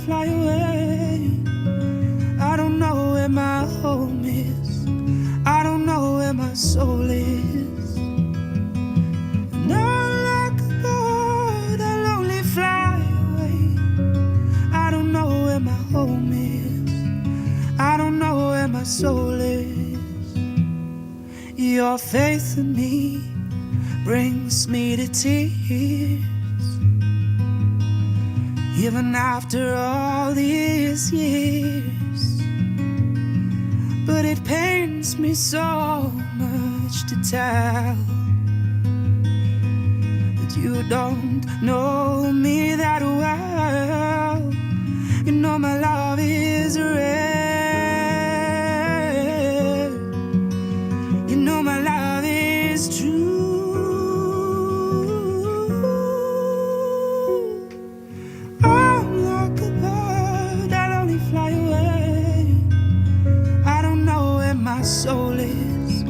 fly away. I don't know where my home is. I don't know where my soul is. And I'm like a bird, I'll only fly away. I don't know where my home is. I don't know where my soul is. Your faith in me brings me to tears. Even after all these years. But it pains me so much to tell that you don't know me that well. You know my love is rare. You know my love is true. My soul is.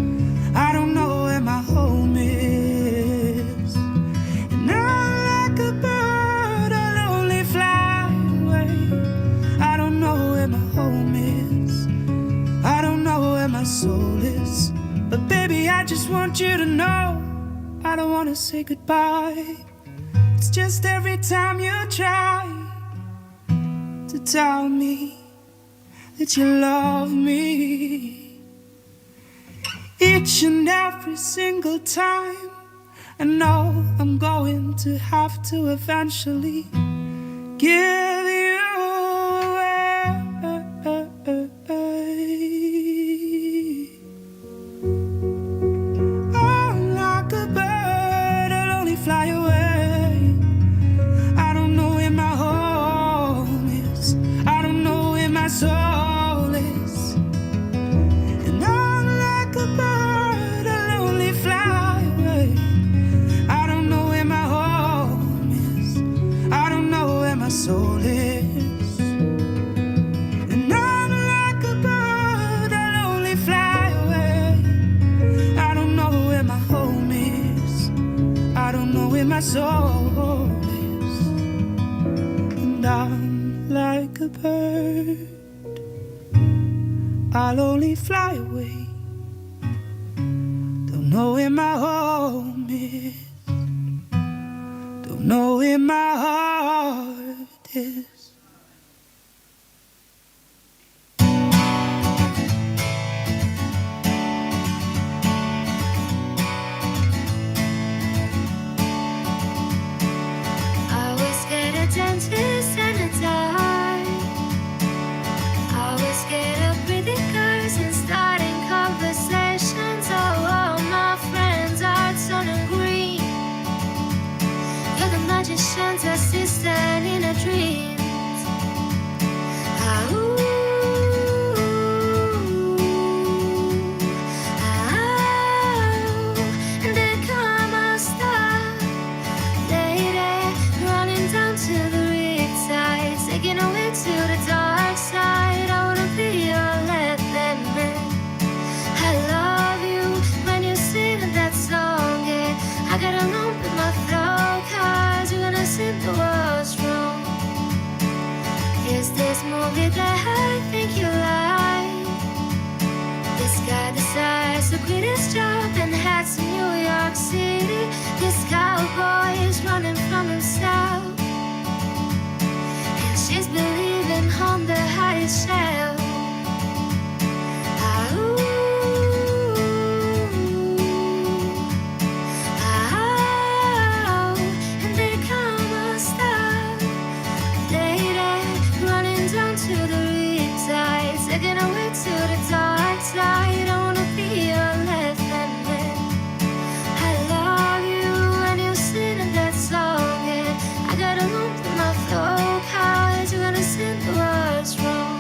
I don't know where my home is. And I'm like a bird, I'll only fly away. I don't know where my home is. I don't know where my soul is. But baby, I just want you to know I don't want to say goodbye. It's just every time you try to tell me that you love me. Each and every single time I know I'm going to have to eventually give you away. I'm like a bird, I'll only fly away. I don't know where my home is. I don't know where my soul is. And I'm like a bird, my soul is. And I'm like a bird, I'll only fly away. I don't know where my home is. I don't know where my soul is. And I'm like a bird, I'll only fly away. Don't know where my home is. Don't know where my heart is. I was scared of dentists and a dime. I was scared of pretty girls and starting conversations. Oh, all my friends are turning green. You're the magician's assistant in a dream. And there come a star, lady, running down to the riptide, taking away to the dark side. I wanna be your left-hand man. I love you when you sing that song, yeah. I got a lump in my throat, 'cause you're gonna sing the world's wrong. Is this movie that I think you like? This guy decides to quit his job and head to New York City. This cowboy is running from himself, and she's believing on the highest shelf. And there come a star, lady, running down to the riptide, taking away to the dark side. I wanna be your left-hand man. I love you when you sing that song, yeah. I got a lump in my throat, 'cause you're gonna sing the words wrong.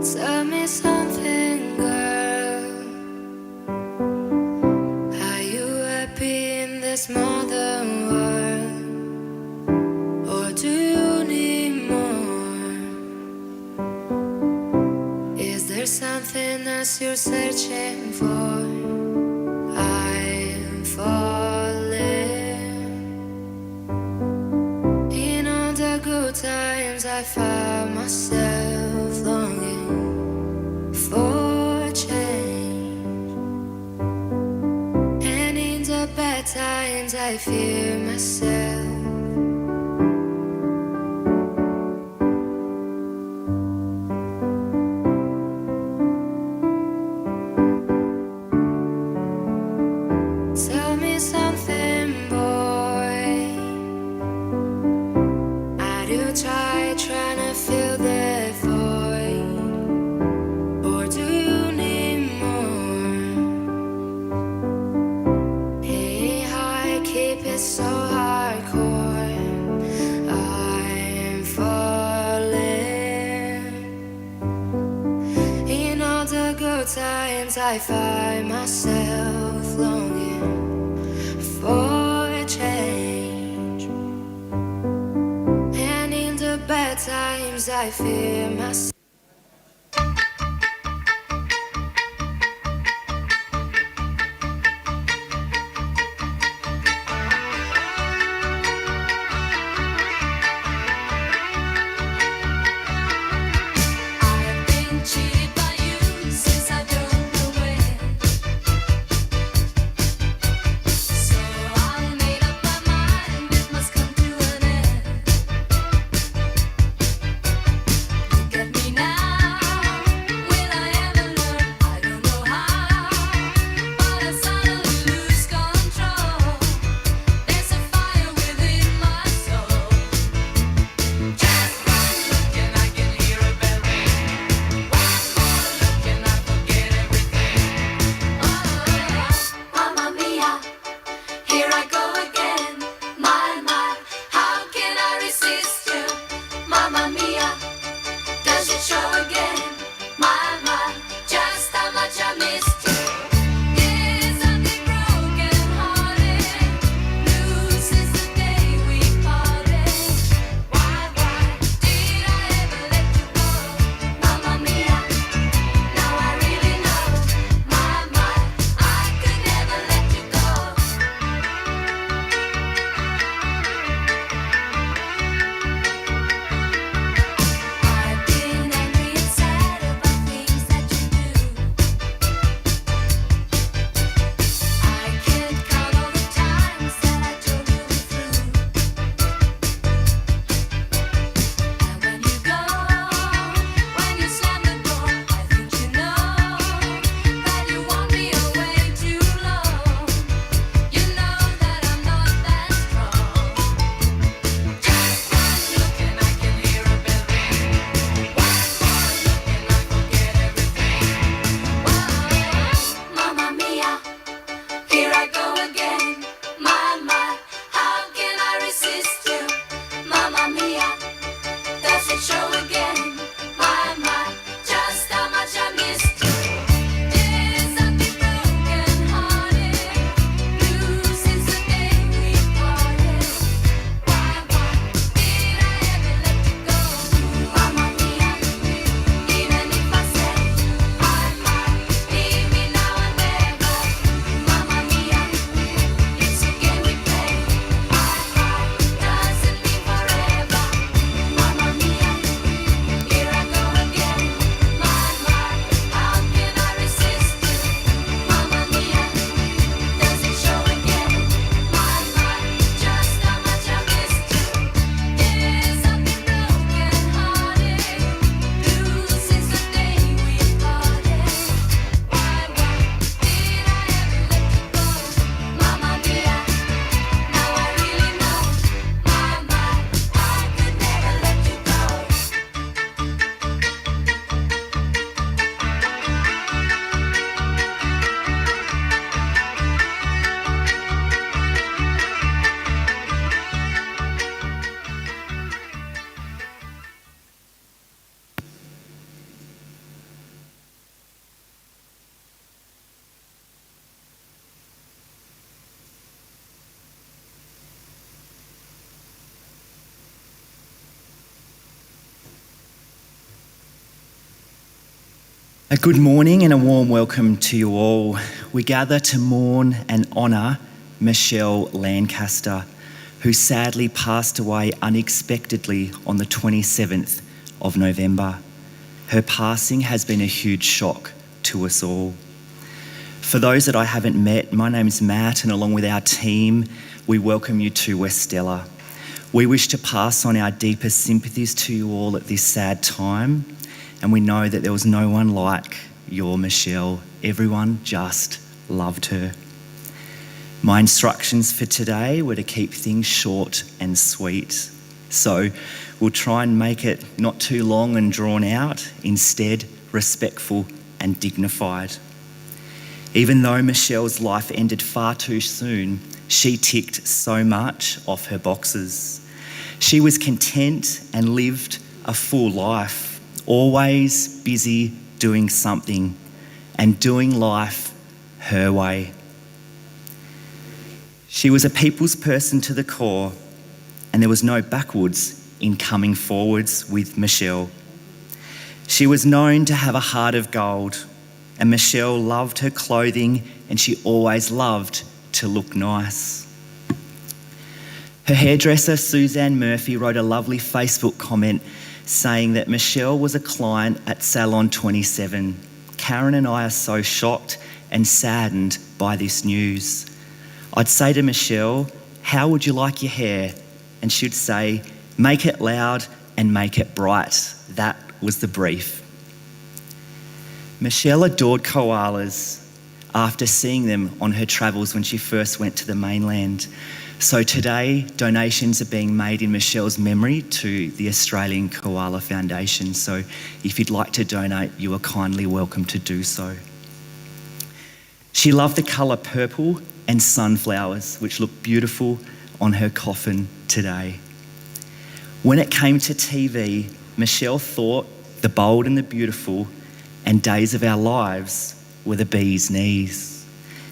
Tell me something, girl. Are you happy in this modern world? Or do you need more? Is there something else you're searching for? I'm falling. In all the good times I found myself longing for change, and in the bad times I fear myself. Tell me something, boy. Are you trying to fill that void? Or do you need more? Hey, I keep it so hardcore. I'm falling. In all the good times I find myself longing for change, I fear myself. I've been cheated by you since I don't know when. So I made up my mind it must come to an end. Look at me now, will I ever learn? I don't know how, but I suddenly lose control. There's a fire within my soul. Just one look and I can hear a bell ring. One more look and I forget everything. Oh, Mamma Mia, here I go again. My, how can I resist you? Mamma Mia, does it show again? My, just how much I missed you. Yes, I've been broken hearted, blue since the day we parted. Why did I ever let you go? Mamma Mia, now I really know. My, I could never let you go. I've been angry and sad about things that you do. I can't count all the times that I told you we're through. And when you go, when you slam the door, I think you know that you want me away too long. You know that I'm not that strong. Just one look and I can hear a bell ring. One more look and I forget everything. Whoa, Mamma Mia, here I go again. My, how can I resist you? Mamma Mia, does it show again? My, just how much I missed you. Yes, I've been broken hearted, blue since the day we parted. Why did I ever let you go? Mamma Mia, even if I say I might leave me now and never. Mamma Mia, it's a game we play. Doesn't mean forever. Mamma Mia, here I go again. How can I resist you? Mamma Mia, does it show again? Just how much I missed you. Yes, I've been broken hearted, blue since the day we parted. Why did I ever let you go? Mamma Mia, now I really know. I could never let you go. A good morning and a warm welcome to you all. We gather to mourn and honour Michelle Lancaster, who sadly passed away unexpectedly on the 27th of November. Her passing has been a huge shock to us all. For those that I haven't met, my name is Matt, and along with our team, we welcome you to Westella. We wish to pass on our deepest sympathies to you all at this sad time, and we know that there was no one like your Michelle. Everyone just loved her. My instructions for today were to keep things short and sweet. So we'll try and make it not too long and drawn out, instead respectful and dignified. Even though Michelle's life ended far too soon, she ticked so much off her boxes. She was content and lived a full life, always busy doing something and doing life her way. She was a people's person to the core, and there was no backwards in coming forwards with Michelle. She was known to have a heart of gold, and Michelle loved her clothing and she always loved to look nice. Her hairdresser, Suzanne Murphy, wrote a lovely Facebook comment saying that Michelle was a client at Salon 27. Karen and I are so shocked and saddened by this news. I'd say to Michelle, how would you like your hair? And she'd say, make it loud and make it bright. That was the brief. Michelle adored koalas after seeing them on her travels when she first went to the mainland. So today, donations are being made in Michelle's memory to the Australian Koala Foundation. So if you'd like to donate, you are kindly welcome to do so. She loved the colour purple and sunflowers, which look beautiful on her coffin today. When it came to TV, Michelle thought The Bold and the Beautiful and Days of Our Lives were the bee's knees.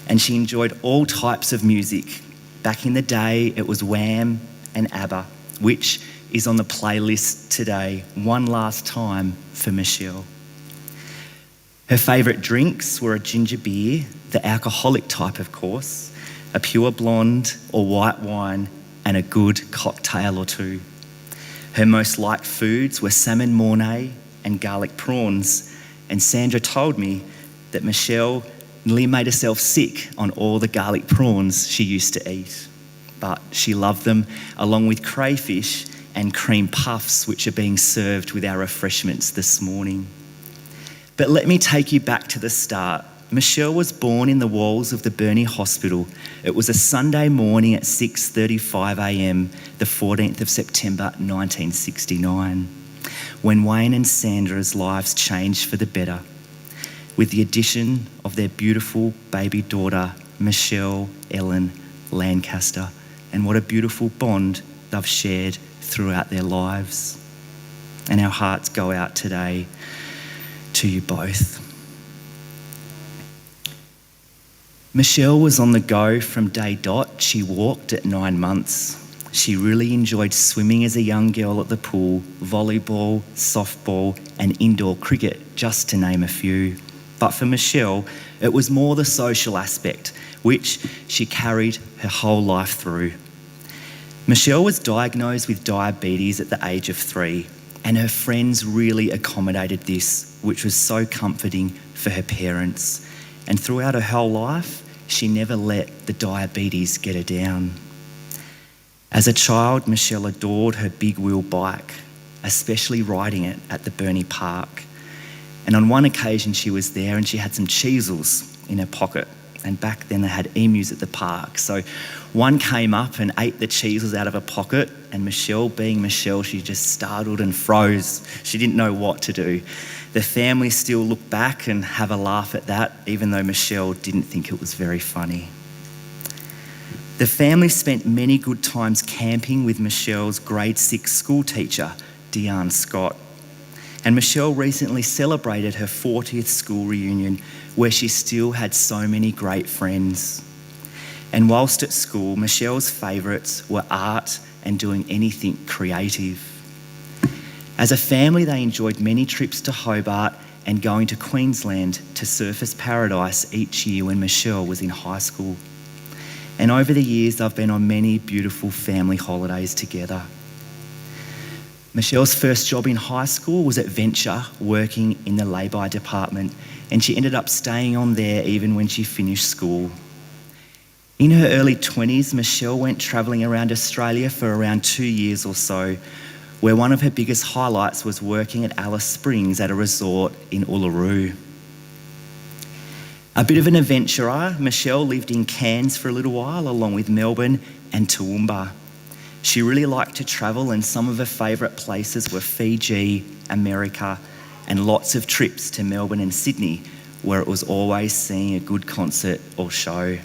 And she enjoyed all types of music. Back in the day, it was Wham and ABBA, which is on the playlist today, one last time for Michelle. Her favourite drinks were a ginger beer, the alcoholic type of course, a pure blonde or white wine, and a good cocktail or two. Her most liked foods were salmon mornay and garlic prawns, and Sandra told me that Michelle nearly made herself sick on all the garlic prawns she used to eat. But she loved them, along with crayfish and cream puffs, which are being served with our refreshments this morning. But let me take you back to the start. Michelle was born in the walls of the Burnie Hospital. It was a Sunday morning at 6:35 a.m, the 14th of September 1969, when Wayne and Sandra's lives changed for the better, with the addition of their beautiful baby daughter, Michelle Ellen Lancaster. And what a beautiful bond they've shared throughout their lives. And our hearts go out today to you both. Michelle was on the go from day dot. She walked at 9 months. She really enjoyed swimming as a young girl at the pool, volleyball, softball, and indoor cricket, just to name a few. But for Michelle, it was more the social aspect, which she carried her whole life through. Michelle was diagnosed with diabetes at the age of 3, and her friends really accommodated this, which was so comforting for her parents. And throughout her whole life, she never let the diabetes get her down. As a child, Michelle adored her big wheel bike, especially riding it at the Burnie Park. And on one occasion she was there and she had some cheesels in her pocket. And back then they had emus at the park. So one came up and ate the cheesels out of her pocket, and Michelle, being Michelle, she just startled and froze. She didn't know what to do. The family still look back and have a laugh at that, even though Michelle didn't think it was very funny. The family spent many good times camping with Michelle's grade 6 school teacher, Deanne Scott. And Michelle recently celebrated her 40th school reunion, where she still had so many great friends. And whilst at school, Michelle's favourites were art and doing anything creative. As a family, they enjoyed many trips to Hobart and going to Queensland to Surfers Paradise each year when Michelle was in high school. And over the years, they've been on many beautiful family holidays together. Michelle's first job in high school was at Venture, working in the lay-by department, and she ended up staying on there even when she finished school. In her early 20s, Michelle went travelling around Australia for around 2 years or so, where one of her biggest highlights was working at Alice Springs at a resort in Uluru. A bit of an adventurer, Michelle lived in Cairns for a little while, along with Melbourne and Toowoomba. She really liked to travel, and some of her favourite places were Fiji, America, and lots of trips to Melbourne and Sydney, where it was always seeing a good concert or show.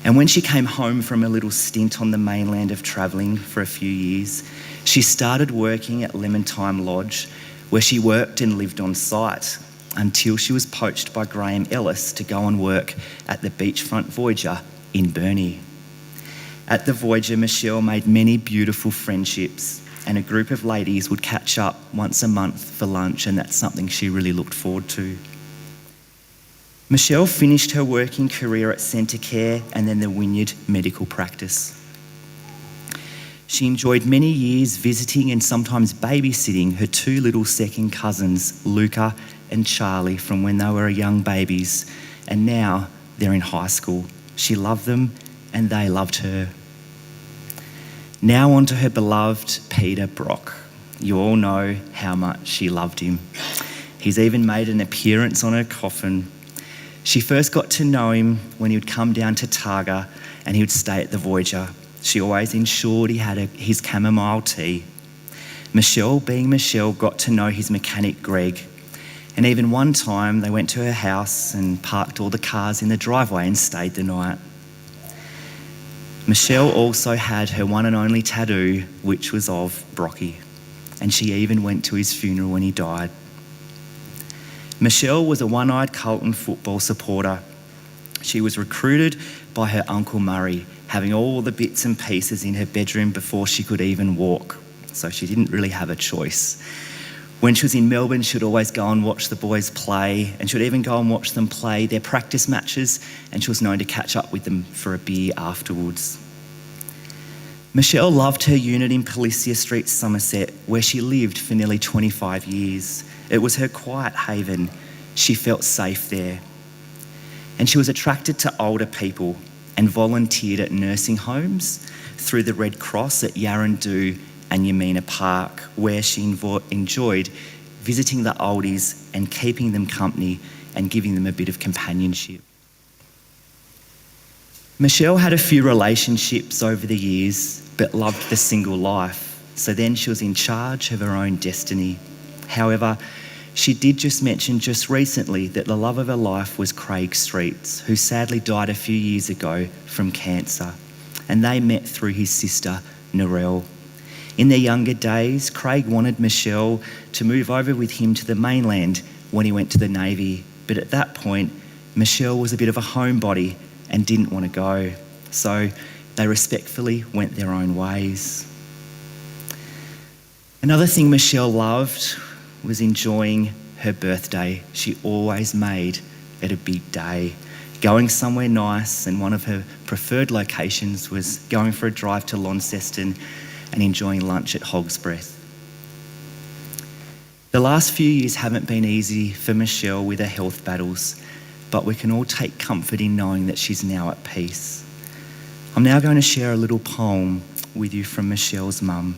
And when she came home from a little stint on the mainland of travelling for a few years, she started working at Lemon Time Lodge, where she worked and lived on site until she was poached by Graham Ellis to go and work at the Beachfront Voyager in Burnie. At the Voyager, Michelle made many beautiful friendships, and a group of ladies would catch up once a month for lunch, and that's something she really looked forward to. Michelle finished her working career at Centrecare and then the Wynyard Medical Practice. She enjoyed many years visiting and sometimes babysitting her two little second cousins, Luca and Charlie, from when they were young babies, and now they're in high school. She loved them and they loved her. Now on to her beloved Peter Brock. You all know how much she loved him. He's even made an appearance on her coffin. She first got to know him when he would come down to Targa and he would stay at the Voyager. She always ensured he had his chamomile tea. Michelle, being Michelle, got to know his mechanic Greg. And even one time they went to her house and parked all the cars in the driveway and stayed the night. Michelle also had her one and only tattoo, which was of Brocky. And she even went to his funeral when he died. Michelle was a one-eyed Carlton football supporter. She was recruited by her Uncle Murray, having all the bits and pieces in her bedroom before she could even walk. So she didn't really have a choice. When she was in Melbourne, she'd always go and watch the boys play, and she'd even go and watch them play their practice matches, and she was known to catch up with them for a beer afterwards. Michelle loved her unit in Policia Street, Somerset, where she lived for nearly 25 years. It was her quiet haven. She felt safe there. And she was attracted to older people and volunteered at nursing homes, through the Red Cross at Yarrandoo and Yamina Park, where she enjoyed visiting the oldies and keeping them company and giving them a bit of companionship. Michelle had a few relationships over the years, but loved the single life. So then she was in charge of her own destiny. However, she did just mention just recently that the love of her life was Craig Streets, who sadly died a few years ago from cancer. And they met through his sister, Narelle. In their younger days, Craig wanted Michelle to move over with him to the mainland when he went to the Navy. But at that point, Michelle was a bit of a homebody and didn't want to go. So they respectfully went their own ways. Another thing Michelle loved was enjoying her birthday. She always made it a big day. Going somewhere nice, and one of her preferred locations was going for a drive to Launceston and enjoying lunch at Hog's Breath. The last few years haven't been easy for Michelle with her health battles, but we can all take comfort in knowing that she's now at peace. I'm now going to share a little poem with you from Michelle's mum.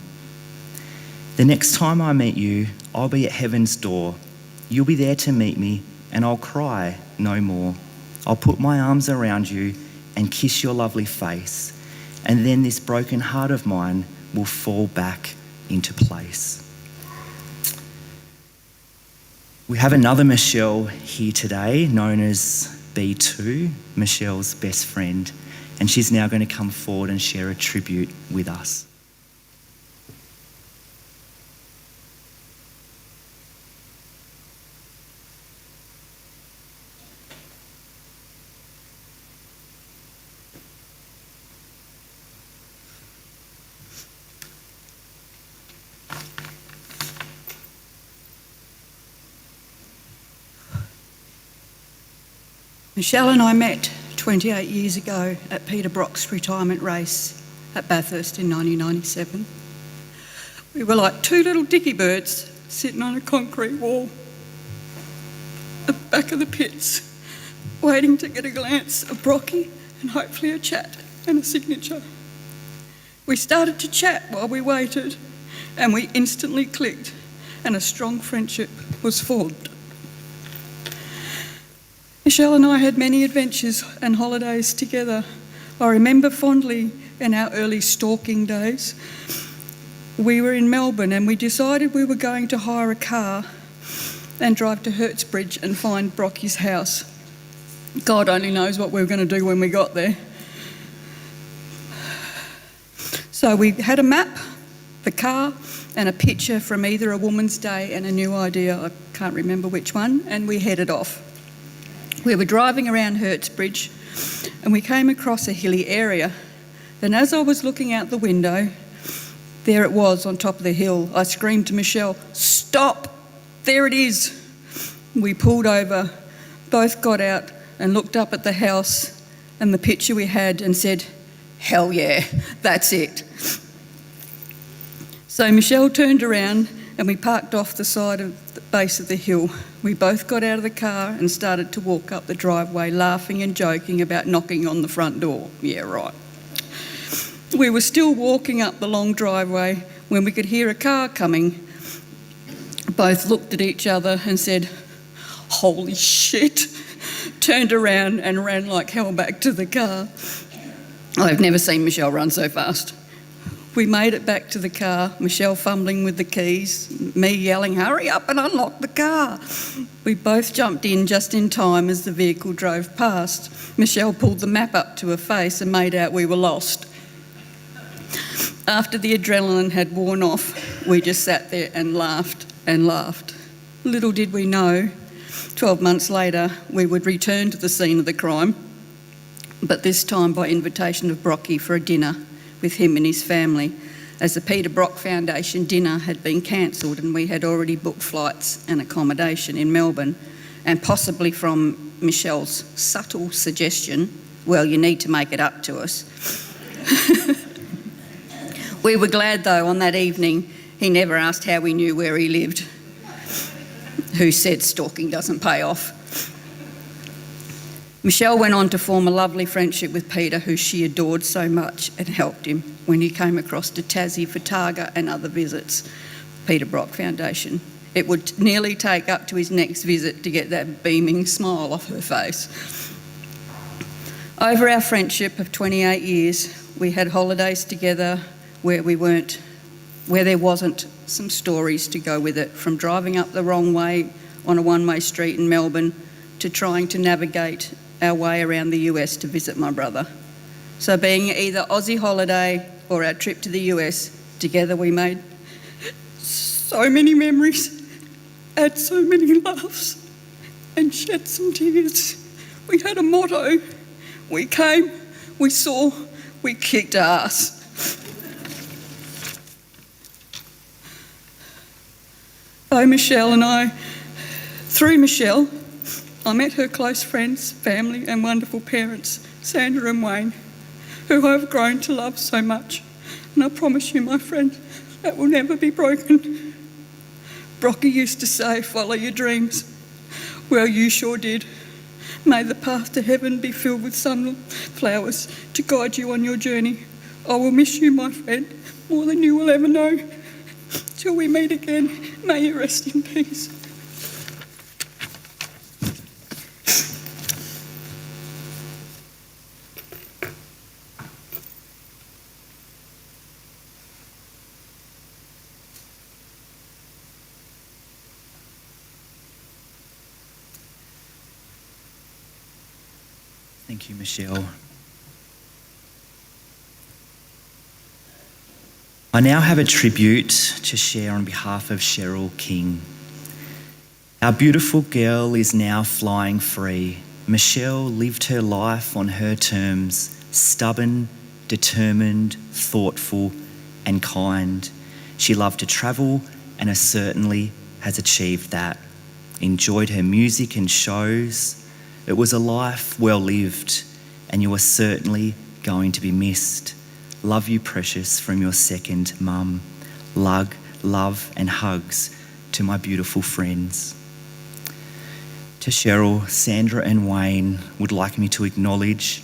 The next time I meet you, I'll be at heaven's door. You'll be there to meet me, and I'll cry no more. I'll put my arms around you and kiss your lovely face, and then this broken heart of mine will fall back into place. We have another Michelle here today, known as B2, Michelle's best friend, and she's now going to come forward and share a tribute with us. Michelle and I met 28 years ago at Peter Brock's retirement race at Bathurst in 1997. We were like two little dicky birds sitting on a concrete wall at the back of the pits, waiting to get a glance of Brocky and hopefully a chat and a signature. We started to chat while we waited, and we instantly clicked, and a strong friendship was formed. Michelle and I had many adventures and holidays together. I remember fondly in our early stalking days, we were in Melbourne and we decided we were going to hire a car and drive to Hertzbridge and find Brocky's house. God only knows what we were going to do when we got there. So we had a map, the car, and a picture from either A Woman's Day and A New Idea, I can't remember which one, and we headed off. We were driving around Hertzbridge and we came across a hilly area. And as I was looking out the window, There it was on top of the hill. I screamed to Michelle, "Stop! There it is!" We pulled over, both got out and looked up at the house and the picture we had and said, "Hell yeah, that's it." So Michelle turned around and we parked off the side of the base of the hill. We both got out of the car and started to walk up the driveway, laughing and joking about knocking on the front door. Yeah, right. We were still walking up the long driveway when we could hear a car coming. Both looked at each other and said, "Holy shit," turned around and ran like hell back to the car. I've never seen Michelle run so fast. We made it back to the car, Michelle fumbling with the keys, me yelling, "Hurry up and unlock the car." We both jumped in just in time as the vehicle drove past. Michelle pulled the map up to her face and made out we were lost. After the adrenaline had worn off, we just sat there and laughed and laughed. Little did we know, 12 months later, we would return to the scene of the crime, but this time by invitation of Brocky for a dinner with him and his family, as the Peter Brock Foundation dinner had been cancelled and we had already booked flights and accommodation in Melbourne, and possibly from Michelle's subtle suggestion, "Well, you need to make it up to us." We were glad, though, on that evening he never asked how we knew where he lived. Who said stalking doesn't pay off? Michelle went on to form a lovely friendship with Peter, who she adored so much, and helped him when he came across to Tassie for Targa and other visits. Peter Brock Foundation. It would nearly take up to his next visit to get that beaming smile off her face. Over our friendship of 28 years, we had holidays together where there wasn't some stories to go with it, from driving up the wrong way on a one-way street in Melbourne to trying to navigate our way around the US to visit my brother. So being either Aussie holiday or our trip to the US, together we made so many memories, had so many laughs and shed some tears. We had a motto: we came, we saw, we kicked ass. Through Michelle, I met her close friends, family and wonderful parents, Sandra and Wayne, who I've grown to love so much. And I promise you, my friend, that will never be broken. Brocky used to say, "Follow your dreams." Well, you sure did. May the path to heaven be filled with sunflowers to guide you on your journey. I will miss you, my friend, more than you will ever know. Till we meet again, may you rest in peace. Thank you, Michelle. I now have a tribute to share on behalf of Cheryl King. Our beautiful girl is now flying free. Michelle lived her life on her terms, stubborn, determined, thoughtful, and kind. She loved to travel and certainly has achieved that. Enjoyed her music and shows. It was a life well lived, and you are certainly going to be missed. Love you, precious, from your second mum. Love and hugs to my beautiful friends. To Cheryl, Sandra and Wayne would like me to acknowledge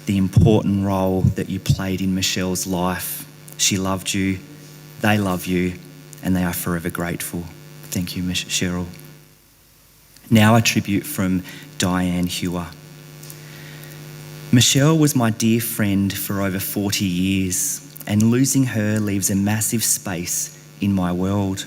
the important role that you played in Michelle's life. She loved you, they love you, and they are forever grateful. Thank you, Cheryl. Now a tribute from Diane Hewer. Michelle was my dear friend for over 40 years, and losing her leaves a massive space in my world.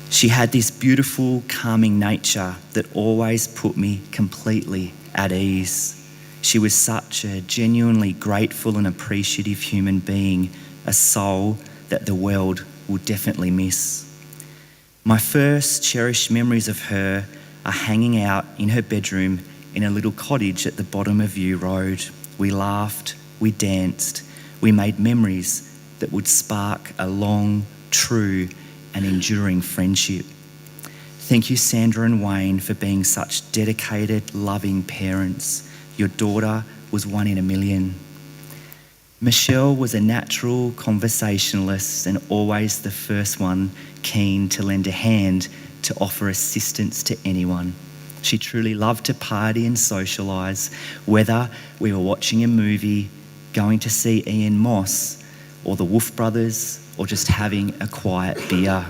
She had this beautiful, calming nature that always put me completely at ease. She was such a genuinely grateful and appreciative human being, a soul that the world will definitely miss. My first cherished memories of her are hanging out in her bedroom in a little cottage at the bottom of View Road. We laughed, we danced, we made memories that would spark a long, true, and enduring friendship. Thank you, Sandra and Wayne, for being such dedicated, loving parents. Your daughter was one in a million. Michelle was a natural conversationalist and always the first one keen to lend a hand to offer assistance to anyone. She truly loved to party and socialise, whether we were watching a movie, going to see Ian Moss or the Wolf Brothers, or just having a quiet beer.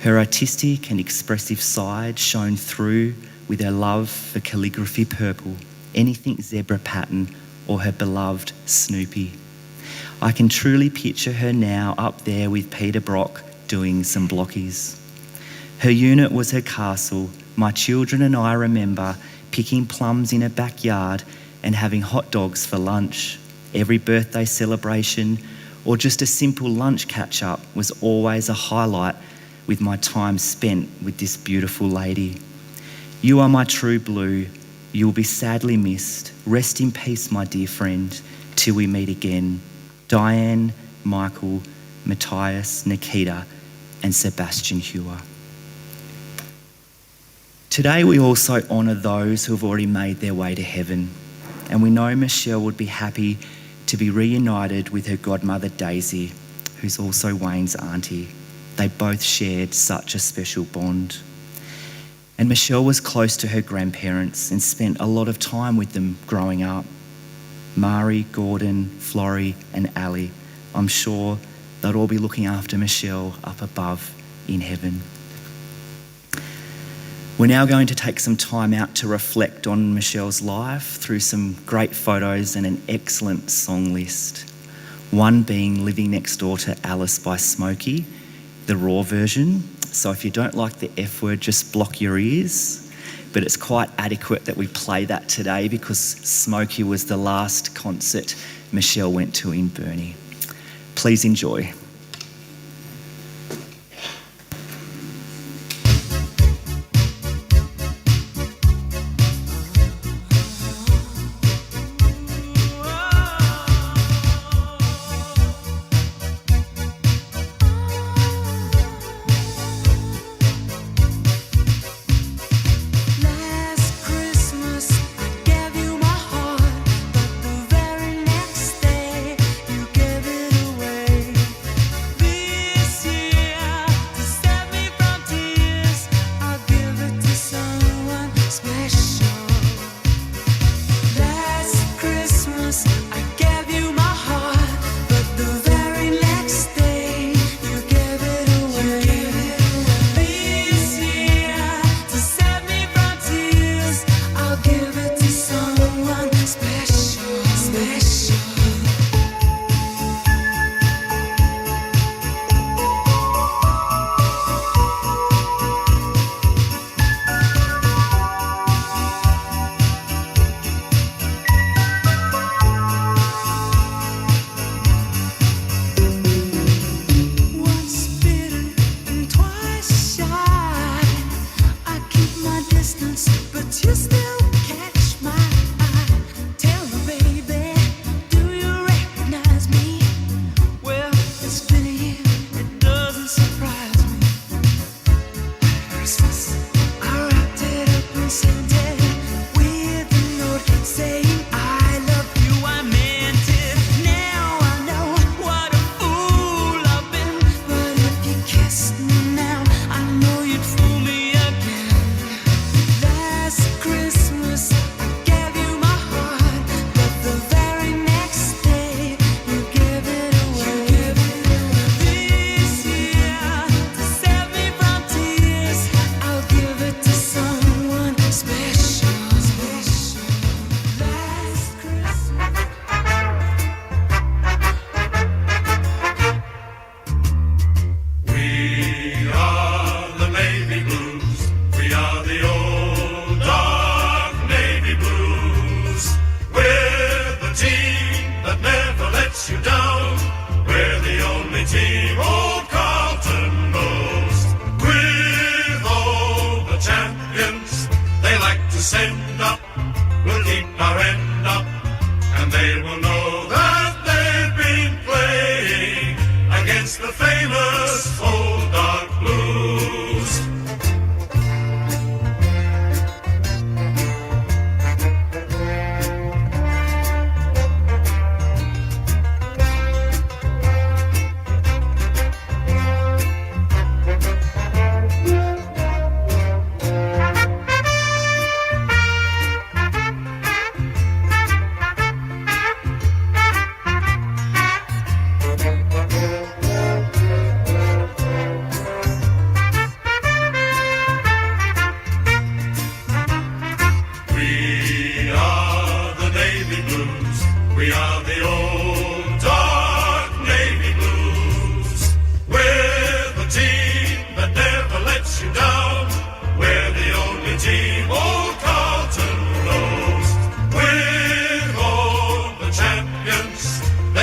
Her artistic and expressive side shone through with her love for calligraphy purple, anything zebra pattern, or her beloved Snoopy. I can truly picture her now up there with Peter Brock doing some blockies. Her unit was her castle. My children and I remember picking plums in her backyard and having hot dogs for lunch. Every birthday celebration or just a simple lunch catch-up was always a highlight with my time spent with this beautiful lady. You are my true blue. You will be sadly missed. Rest in peace, my dear friend, till we meet again. Diane, Michael, Matthias, Nikita, and Sebastian Hewer. Today we also honour those who have already made their way to heaven, and we know Michelle would be happy to be reunited with her godmother Daisy, who's also Wayne's auntie. They both shared such a special bond. And Michelle was close to her grandparents and spent a lot of time with them growing up. Mari, Gordon, Florrie and Ali, I'm sure they'll all be looking after Michelle up above in heaven. We're now going to take some time out to reflect on Michelle's life through some great photos and an excellent song list. One being Living Next Door to Alice by Smokey, the raw version. So if you don't like the F word, just block your ears. But it's quite adequate that we play that today because Smokey was the last concert Michelle went to in Burnie. Please enjoy. Last Christmas I gave you my heart, but the very next day you gave it away.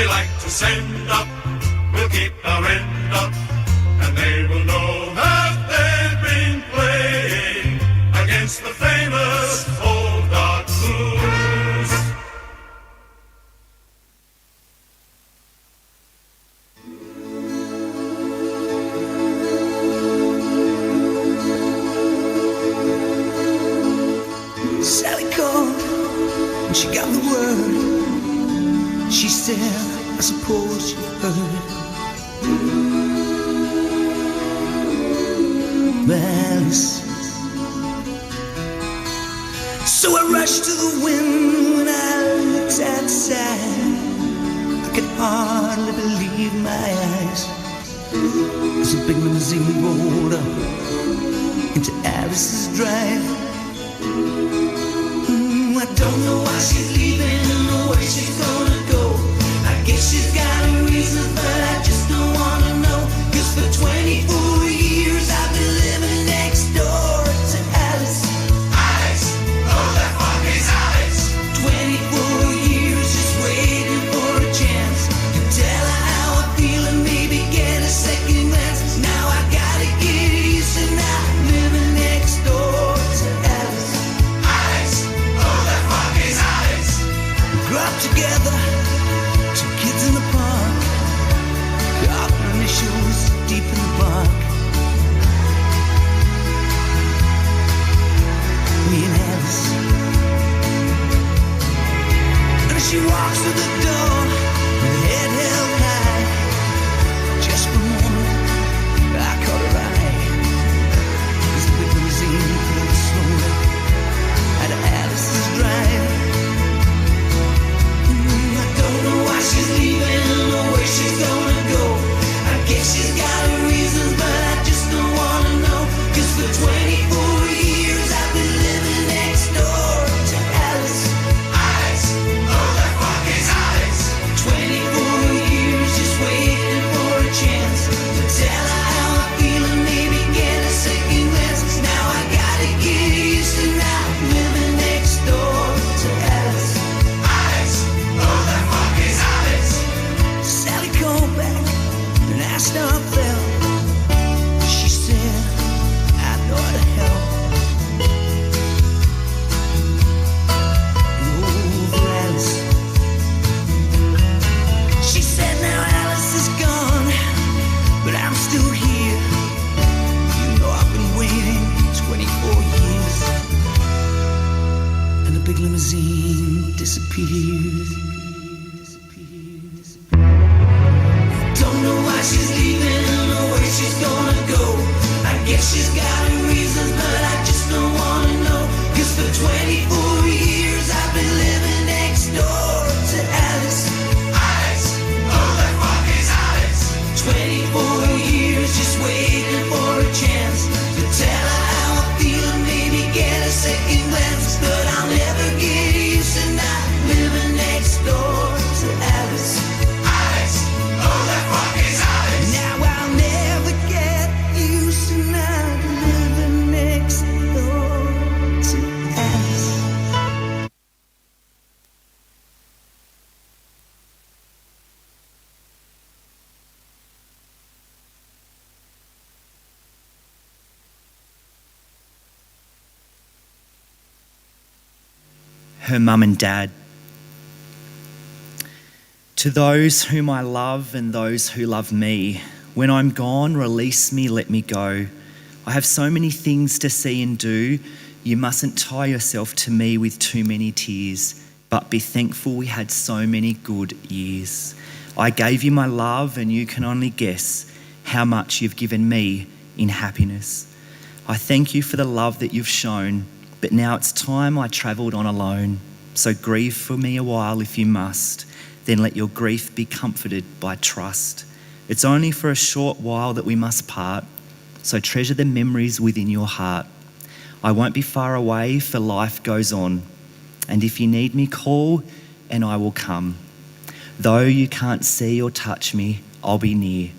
like to send up will keep our end up, and they will know that they've been playing against the famous old dark blues. Sally called and she got the word. She said, I suppose you've heard. Alice. So I rushed to the window when I looked outside. I could hardly believe my eyes as a big limousine rolled up into Alice's drive. I don't know why she's leaving or where she's gonna go. I guess she's got her reasons, but I just don't wanna know. 'Cause for 24 years I've been living next door to Alice. Alice, oh that fucking Alice. 24 years just waiting for a chance to tell her how I feel and maybe get a second glance. Now I gotta get used to not living next door to Alice. Alice, oh that fucking Alice. We grew up together, two kids in the park. Our initials deep in the bark. Me and Alice. And as she walks through the door with her head held high, just for a moment I caught her eye as the big limousine pulled slowly out of Alice's drive. I don't know why she's leaving or where she's gonna go. I guess she's got her reasons, but I just don't wanna know. 'Cause for 24 years I've been living next door to Alice. Alice, oh that fucking Alice. 24 years just waiting for a chance to tell her how I feel and maybe get a second glance. Now I gotta get used to not living next door to Alice. Alice, oh that fucking Alice. Sally called back and asked how I felt. She said, I know how to help. Oh, Alice. She said, now Alice is gone, but I'm still here. You know I've been waiting 24 years. And the big limousine disappears. Don't know why she's leaving or where she's gonna go. I guess she's got her reasons, but I just don't wanna know. 'Cause for 24 years I've been living next door to Alice. Alice, oh that fucking Alice. 24 years just waiting for a chance to tell her how I feel and maybe get a second glance. But I'll never get used to not living next door to Alice. Alice, oh that fucking Alice. Now I'll never get used to not living next door to Alice. Her mum and dad. To those whom I love and those who love me, when I'm gone, release me, let me go. I have so many things to see and do. You mustn't tie yourself to me with too many tears, but be thankful we had so many good years. I gave you my love and you can only guess how much you've given me in happiness. I thank you for the love that you've shown, but now it's time I travelled on alone. So grieve for me a while if you must, then let your grief be comforted by trust. It's only for a short while that we must part, so treasure the memories within your heart. I won't be far away, for life goes on, and if you need me, call and I will come. Though you can't see or touch me, I'll be near,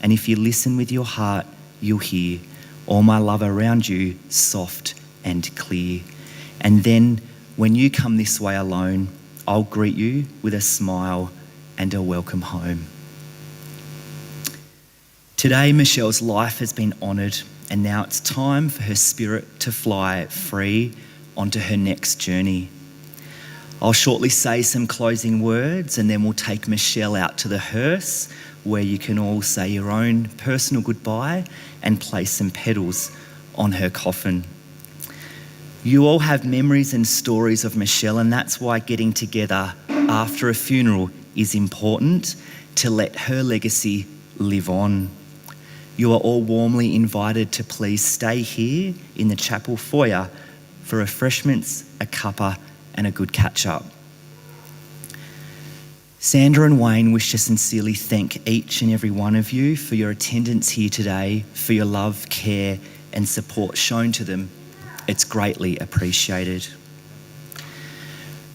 and if you listen with your heart, you'll hear all my love around you, soft and clear. And then when you come this way alone, I'll greet you with a smile and a welcome home. Today, Michelle's life has been honoured, and now it's time for her spirit to fly free onto her next journey. I'll shortly say some closing words, and then we'll take Michelle out to the hearse where you can all say your own personal goodbye and place some petals on her coffin. You all have memories and stories of Michelle, and that's why getting together after a funeral is important, to let her legacy live on. You are all warmly invited to please stay here in the chapel foyer for refreshments, a cuppa and a good catch-up. Sandra and Wayne wish to sincerely thank each and every one of you for your attendance here today, for your love, care and support shown to them. It's greatly appreciated.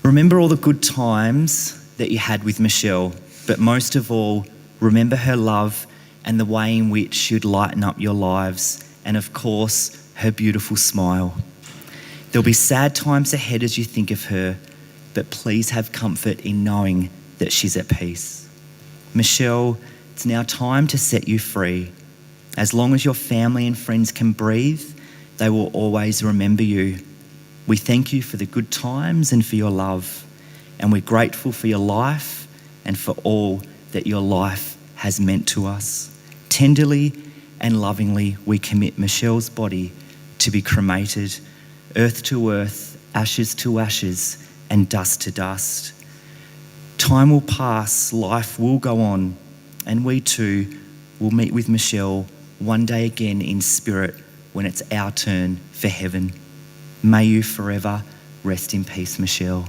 Remember all the good times that you had with Michelle, but most of all, remember her love and the way in which she'd lighten up your lives, and of course, her beautiful smile. There'll be sad times ahead as you think of her, but please have comfort in knowing that she's at peace. Michelle, it's now time to set you free. As long as your family and friends can breathe, they will always remember you. We thank you for the good times and for your love, and we're grateful for your life and for all that your life has meant to us. Tenderly and lovingly, we commit Michelle's body to be cremated, earth to earth, ashes to ashes, and dust to dust. Time will pass, life will go on, and we too will meet with Michelle one day again in spirit when it's our turn for heaven. May you forever rest in peace, Michelle.